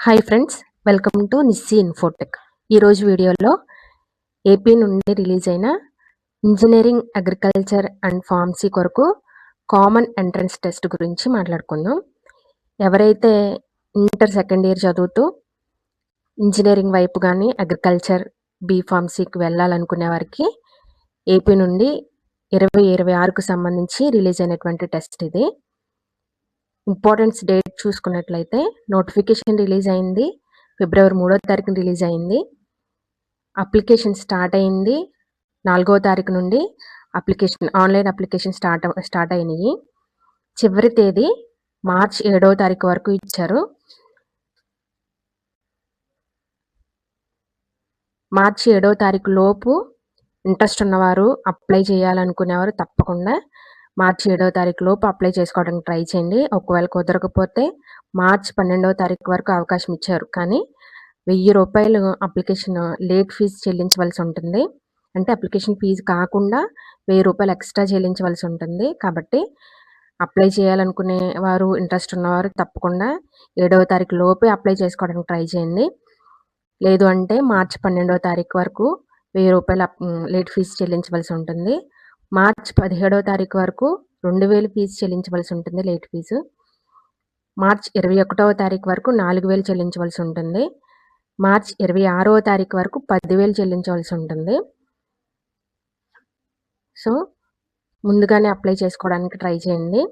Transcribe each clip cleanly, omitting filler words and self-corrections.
Hi friends, welcome to Nissi Infotech. ఈరోజు వీడియోలో AP నుండి రిలీజ్ అయిన ఇంజనీరింగ్ అగ్రికల్చర్ అండ్ ఫార్మసీ కొరకు కామన్ ఎంట్రన్స్ టెస్ట్ గురించి మాట్లాడుకుందాం. ఎవరైతే ఇంటర్ సెకండ్ ఇయర్ చదువుతూ ఇంజనీరింగ్ వైపు కానీ అగ్రికల్చర్ ఫార్మసీకి వెళ్ళాలనుకునే వారికి ఏపీ నుండి 2026కు సంబంధించి రిలీజ్ అయినటువంటి టెస్ట్ ఇది. ఇంపార్టెన్స్ డేట్ చూసుకున్నట్లయితే నోటిఫికేషన్ రిలీజ్ అయింది ఫిబ్రవరి 3వ తారీఖున రిలీజ్ అయింది. అప్లికేషన్ స్టార్ట్ అయింది 4వ తారీఖు నుండి ఆన్లైన్ అప్లికేషన్ స్టార్ట్ అయినాయి. చివరి తేదీ మార్చ్ 7వ తారీఖు వరకు ఇచ్చారు. మార్చి 7వ తారీఖు లోపు ఇంట్రెస్ట్ ఉన్నవారు అప్లై చేయాలనుకునేవారు తప్పకుండా మార్చి 7వ తారీఖు లోపు అప్లై చేసుకోవడానికి ట్రై చేయండి. ఒకవేళ కుదరకపోతే మార్చి 12వ తారీఖు వరకు అవకాశం ఇచ్చారు, కానీ ₹1000 అప్లికేషన్ లేట్ ఫీజు చెల్లించవలసి ఉంటుంది. అంటే అప్లికేషన్ ఫీజు కాకుండా ₹1000 ఎక్స్ట్రా చెల్లించవలసి ఉంటుంది. కాబట్టి అప్లై చేయాలనుకునే వారు ఇంట్రెస్ట్ ఉన్నవారు తప్పకుండా 7వ తారీఖు లోపే అప్లై చేసుకోవడానికి ట్రై చేయండి. లేదు అంటే మార్చి 12వ తారీఖు వరకు ₹1000 లేట్ ఫీజు చెల్లించవలసి ఉంటుంది. మార్చి 17వ తారీఖు వరకు 2000 ఫీజు చెల్లించవలసి ఉంటుంది లేట్ ఫీజు. మార్చి 21వ తారీఖు వరకు 4000 చెల్లించవలసి ఉంటుంది. మార్చి 26వ తారీఖు వరకు 10,000 చెల్లించవలసి ఉంటుంది. సో ముందుగానే అప్లై చేసుకోవడానికి ట్రై చేయండి.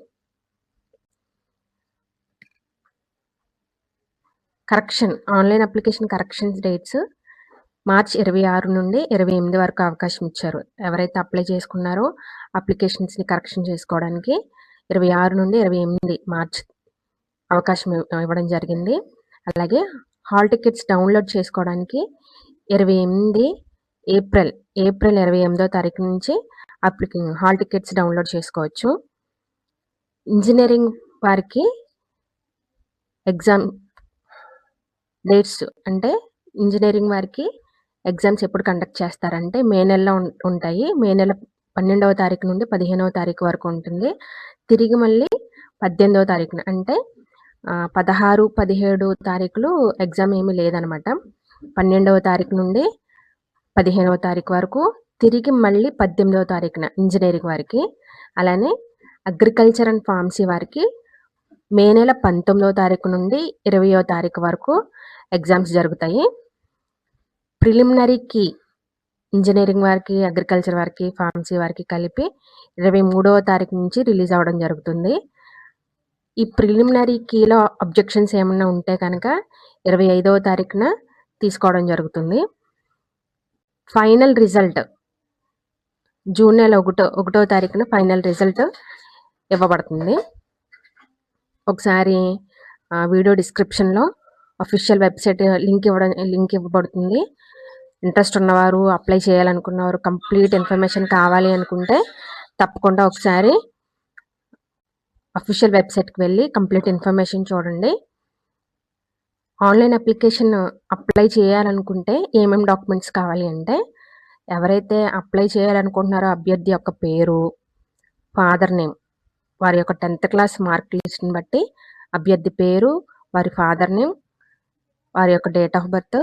ఆన్లైన్ అప్లికేషన్ కరెక్షన్స్ డేట్స్ మార్చి 26 నుండి 28 వరకు అవకాశం ఇచ్చారు. ఎవరైతే అప్లై చేసుకున్నారో అప్లికేషన్స్ని కరెక్షన్ చేసుకోవడానికి 26 నుండి 28 మార్చ్ అవకాశం ఇవ్వడం జరిగింది. అలాగే హాల్ టికెట్స్ డౌన్లోడ్ చేసుకోవడానికి 28 ఏప్రిల్ 28వ తారీఖు నుంచి హాల్ టికెట్స్ డౌన్లోడ్ చేసుకోవచ్చు. ఇంజనీరింగ్ వారికి ఎగ్జామ్ డేట్స్ అంటే ఇంజనీరింగ్ వారికి ఎగ్జామ్స్ ఎప్పుడు కండక్ట్ చేస్తారంటే మే నెలలో ఉంటాయి. మే నెల 12వ తారీఖు నుండి 15వ తారీఖు వరకు ఉంటుంది. తిరిగి మళ్ళీ 18వ తారీఖున అంటే 16, 17 తారీఖులు ఎగ్జామ్ ఏమీ లేదనమాట. 12వ తారీఖు నుండి 15వ తారీఖు వరకు, తిరిగి మళ్ళీ 18వ తారీఖున ఇంజనీరింగ్ వారికి. అలానే అగ్రికల్చర్ అండ్ ఫార్మసీ వారికి మే నెల 19వ తారీఖు నుండి 20వ తారీఖు వరకు ఎగ్జామ్స్ జరుగుతాయి. ప్రిలిమినరీకి ఇంజనీరింగ్ వారికి, అగ్రికల్చర్ వారికి, ఫార్మసీ వారికి కలిపి 23వ తారీఖు నుంచి రిలీజ్ అవ్వడం జరుగుతుంది. ఈ ప్రిలిమినరీ కీలో అబ్జెక్షన్స్ ఏమన్నా ఉంటే కనుక 25వ తారీఖున తీసుకోవడం జరుగుతుంది. ఫైనల్ రిజల్ట్ జూన్ నెల 1వ తారీఖున ఫైనల్ రిజల్ట్ ఇవ్వబడుతుంది. ఒకసారి వీడియో డిస్క్రిప్షన్లో అఫీషియల్ వెబ్సైట్ లింక్ ఇవ్వబడుతుంది. ఇంట్రెస్ట్ ఉన్నవారు, అప్లై చేయాలనుకున్నవారు, కంప్లీట్ ఇన్ఫర్మేషన్ కావాలి అనుకుంటే తప్పకుండా ఒకసారి అఫీషియల్ వెబ్సైట్కి వెళ్ళి కంప్లీట్ ఇన్ఫర్మేషన్ చూడండి. ఆన్లైన్ అప్లికేషన్ అప్లై చేయాలనుకుంటే ఏమేమి డాక్యుమెంట్స్ కావాలి అంటే, ఎవరైతే అప్లై చేయాలనుకుంటున్నారో అభ్యర్థి యొక్క పేరు, ఫాదర్ నేమ్, వారి యొక్క 10th క్లాస్ మార్క్ లిస్ట్ని బట్టి అభ్యర్థి పేరు, వారి ఫాదర్ నేమ్, వారి యొక్క date of birth,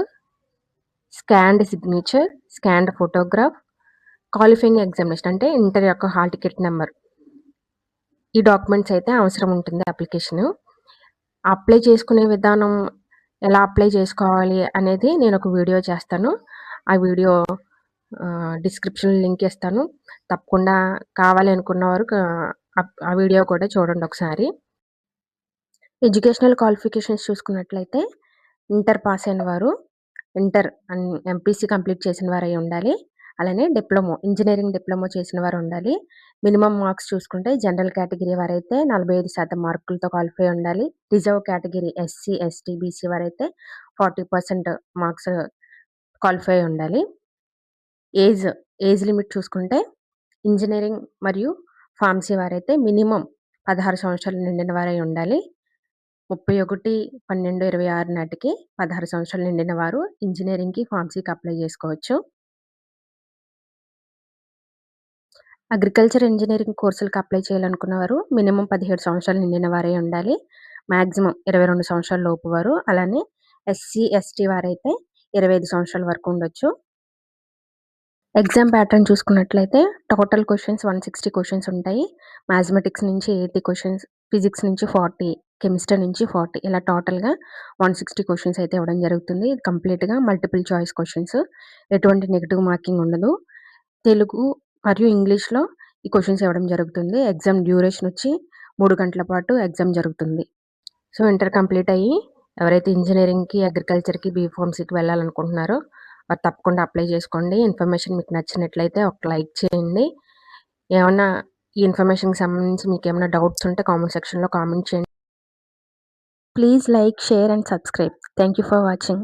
scanned signature, scanned photograph, qualifying examination అంటే ఇంటర్ యొక్క హాల్ టికెట్ నెంబర్, ఈ డాక్యుమెంట్స్ అయితే అవసరం ఉంటుంది అప్లికేషన్. అప్లై చేసుకునే విధానం, ఎలా అప్లై చేసుకోవాలి అనేది నేను ఒక వీడియో చేస్తాను. ఆ వీడియో డిస్క్రిప్షన్ లింక్ ఇస్తాను. తప్పకుండా కావాలి అనుకున్నవారు ఆ వీడియో కూడా చూడండి ఒకసారి. ఎడ్యుకేషనల్ క్వాలిఫికేషన్స్ చూసుకున్నట్లయితే ఇంటర్ పాస్ అయిన వారు, ఇంటర్ అండ్ ఎంపీసీ కంప్లీట్ చేసిన వారు అయి ఉండాలి. అలానే ఇంజనీరింగ్ డిప్లొమా చేసిన వారు ఉండాలి. మినిమం మార్క్స్ చూసుకుంటే జనరల్ కేటగిరీ వారైతే 45% మార్కులతో క్వాలిఫై ఉండాలి. Reserve category SC, ST, BC వారైతే 40% మార్క్స్ క్వాలిఫై ఉండాలి. ఏజ్ లిమిట్ చూసుకుంటే ఇంజనీరింగ్ మరియు ఫార్మసీ వారైతే మినిమం 16 సంవత్సరాలు నిండిన వారై ఉండాలి. 31/12/26 నాటికి 16 సంవత్సరాలు నిండిన వారు ఇంజనీరింగ్కి, ఫార్మసీకి అప్లై చేసుకోవచ్చు. అగ్రికల్చర్ ఇంజనీరింగ్ కోర్సులకు అప్లై చేయాలనుకున్నవారు మినిమం 17 సంవత్సరాలు నిండిన వారే ఉండాలి. మ్యాక్సిమం 22 సంవత్సరాల లోపు వారు. అలానే ఎస్సీ, ఎస్టీ వారైతే 25 సంవత్సరాల వరకు ఉండొచ్చు. ఎగ్జామ్ ప్యాటర్న్ చూసుకున్నట్లయితే టోటల్ క్వెషన్స్ 160 క్వెషన్స్ ఉంటాయి. మ్యాథమెటిక్స్ నుంచి 80 క్వెషన్స్, ఫిజిక్స్ నుంచి 40, కెమిస్ట్రీ నుంచి 40 ఇలా టోటల్‌గా 160 క్వెషన్స్ అయితే ఇవ్వడం జరుగుతుంది. ఇది కంప్లీట్‌గా మల్టిపుల్ చాయిస్ క్వెషన్స్. ఎటువంటి నెగెటివ్ మార్కింగ్ ఉండదు. తెలుగు మరియు ఇంగ్లీష్‌లో ఈ క్వెషన్స్ ఇవ్వడం జరుగుతుంది. ఎగ్జామ్ డ్యూరేషన్ వచ్చి 3 గంటల పాటు ఎగ్జామ్ జరుగుతుంది. సో, ఇంటర్ కంప్లీట్ అయ్యి ఎవరైతే ఇంజినీరింగ్‌కి, అగ్రికల్చర్‌కి, బీఫార్మసీకి వెళ్ళాలనుకుంటున్నారో వారు తప్పకుండా అప్లై చేసుకోండి. ఇన్ఫర్మేషన్ మీకు నచ్చినట్లయితే ఒక లైక్ చేయండి. ఏమన్నా ఈ ఇన్ఫర్మేషన్‌కి సంబంధించి మీకేమైనా డౌట్స్ ఉంటే కామెంట్ సెక్షన్‌లో కామెంట్ చేయండి. Please like, share and subscribe. Thank you for watching.